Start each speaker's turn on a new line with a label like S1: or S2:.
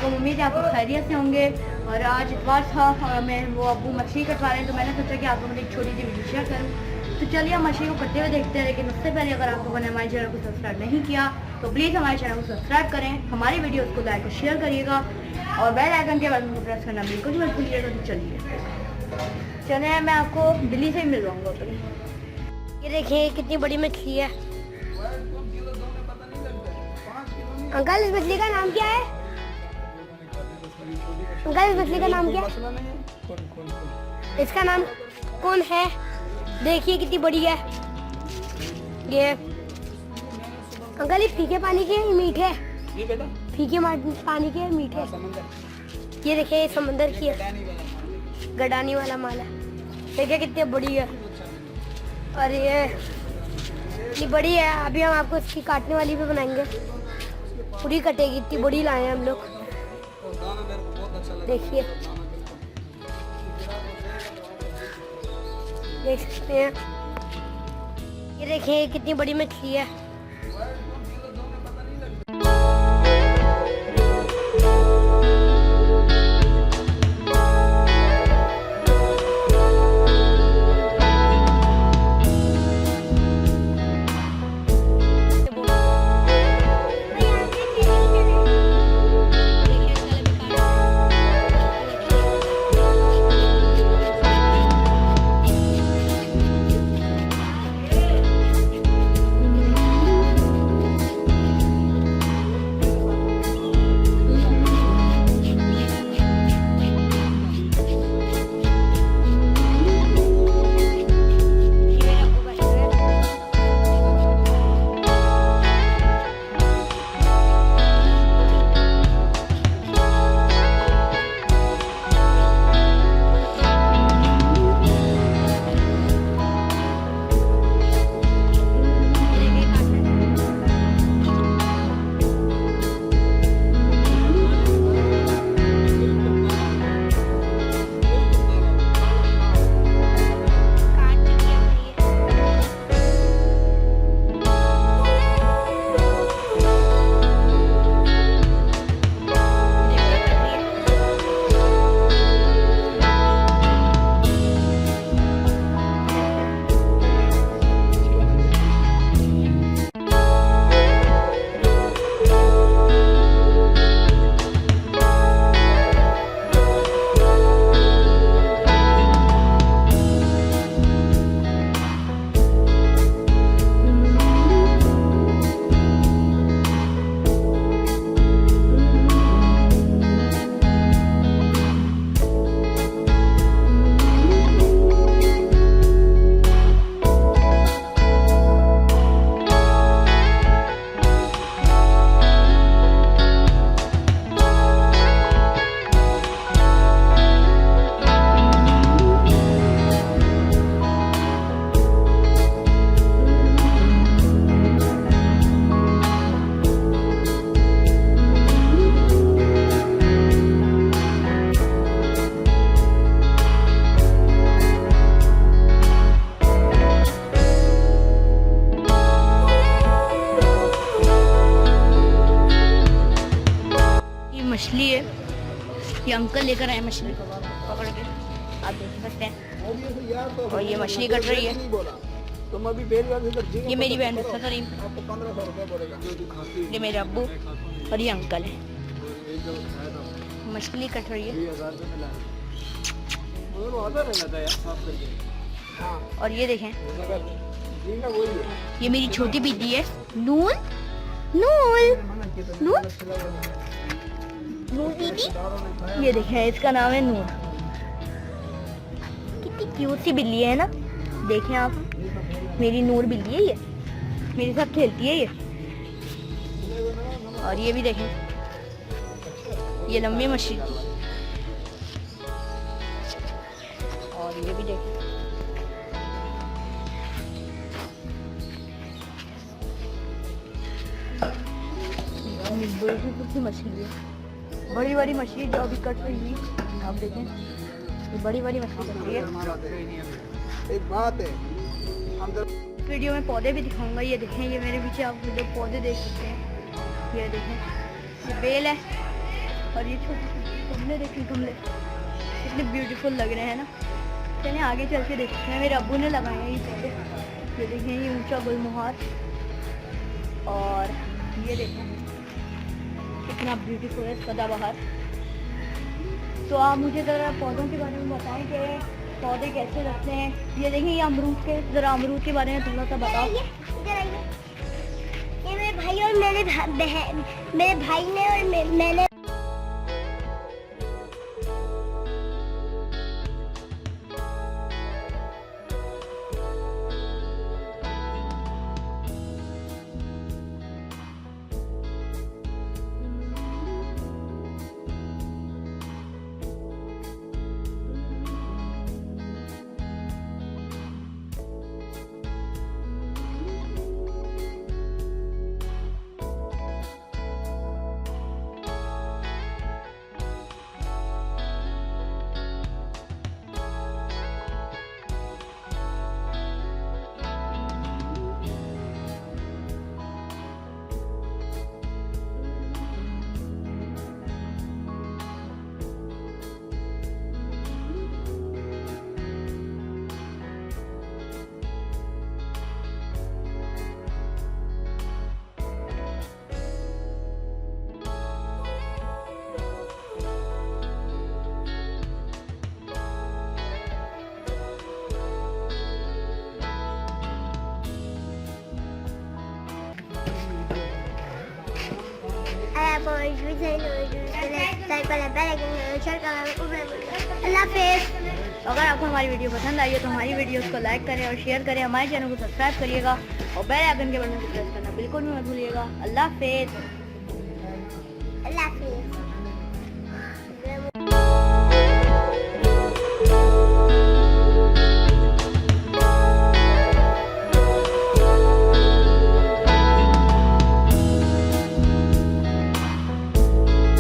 S1: तो उम्मीद है आपको खैरियत से होंगे। और आज इतवार था और मैं वो अब्बू मछली कटवा रहे हैं, तो मैंने सोचा कि आपको मैं एक छोटी सी वीडियो शेयर करूँ। तो चलिए हम मछली को कटते हुए देखते हैं। लेकिन उससे पहले अगर आप लोगों ने हमारे चैनल को सब्सक्राइब नहीं किया तो प्लीज़ हमारे चैनल को सब्सक्राइब करें, हमारी वीडियोज़ को लाइक और शेयर करिएगा और बेल आइकन के बटन को प्रेस करना बिल्कुल मत भूलिएगा। तो चलिए मैं आपको दिल्ली से ही मिलवाऊंगा। तो
S2: ये देखिए कितनी बड़ी मछली है। अंकल इस मछली का नाम क्या है? अंकल इस मछली का नाम क्या है? इसका नाम कौन है? देखिए कितनी बड़ी है ये। अंकल ये फीके पानी के मीठे, फीके पानी के मीठे। ये देखिए ये समंदर की है, गडानी वाला माल है। देखिए कितनी बड़ी है और ये इतनी बड़ी है। अभी हम आपको इसकी काटने वाली भी बनाएंगे, पूरी कटेगी। इतनी बड़ी लाए हैं हम लोग, देखिए देख सकते हैं। ये देखिए कितनी बड़ी मछली है।
S1: मछली है, ये अंकल लेकर आए मछली पकड़ के, आप देख सकते हैं। और ये मछली कट रही है। ये मेरी बहन सरीम, ये मेरे अब्बू और ये अंकल है। मछली कट रही है। और ये देखें, ये मेरी छोटी बीटी है नून, नून नून नूर दीदी। ये देखें इसका नाम है नूर। कितनी क्यूट सी बिल्ली है ना, देखें आप। मेरी नूर बिल्ली है, ये मेरे साथ खेलती है ये। और ये भी देखें, ये लंबी मछली। और ये भी देखें, बड़ी मछली है, बड़ी बड़ी मछली जो अभी कट रही है। आप देखें, ये बड़ी बड़ी मछली कट रही है।
S3: एक बात है, हम
S1: वीडियो में पौधे भी दिखाऊंगा। ये देखें, ये मेरे पीछे आप जो पौधे देख सकते हैं। ये देखें, ये बेल है और ये छोटे गमले देखिए, गमले कितने ब्यूटीफुल लग रहे हैं ना। चलिए आगे चल के देखते हैं। मेरे अब्बू ने लगाए हैं ये पौधे। ये देखिए ये ऊंचा गुलमोहर, और ये देखें कितना ब्यूटीफुल है सदाबहार। तो आप मुझे ज़रा पौधों के बारे में बताएं कि पौधे कैसे रखते हैं। ये देखिए ये अमरूद के, ज़रा अमरूद के बारे में थोड़ा सा बताओ।
S2: ये मेरे भाई और मेरे भाई ने और मैंने
S1: अगर आपको हमारी वीडियो पसंद आई है तो हमारी वीडियोस को लाइक करें और शेयर करें, हमारे चैनल को सब्सक्राइब करिएगा और बेल आइकन के बटन को प्रेस करना बिल्कुल भी मत भूलिएगा। अल्लाह हाफिज़।
S2: अल्लाह हाफिज़।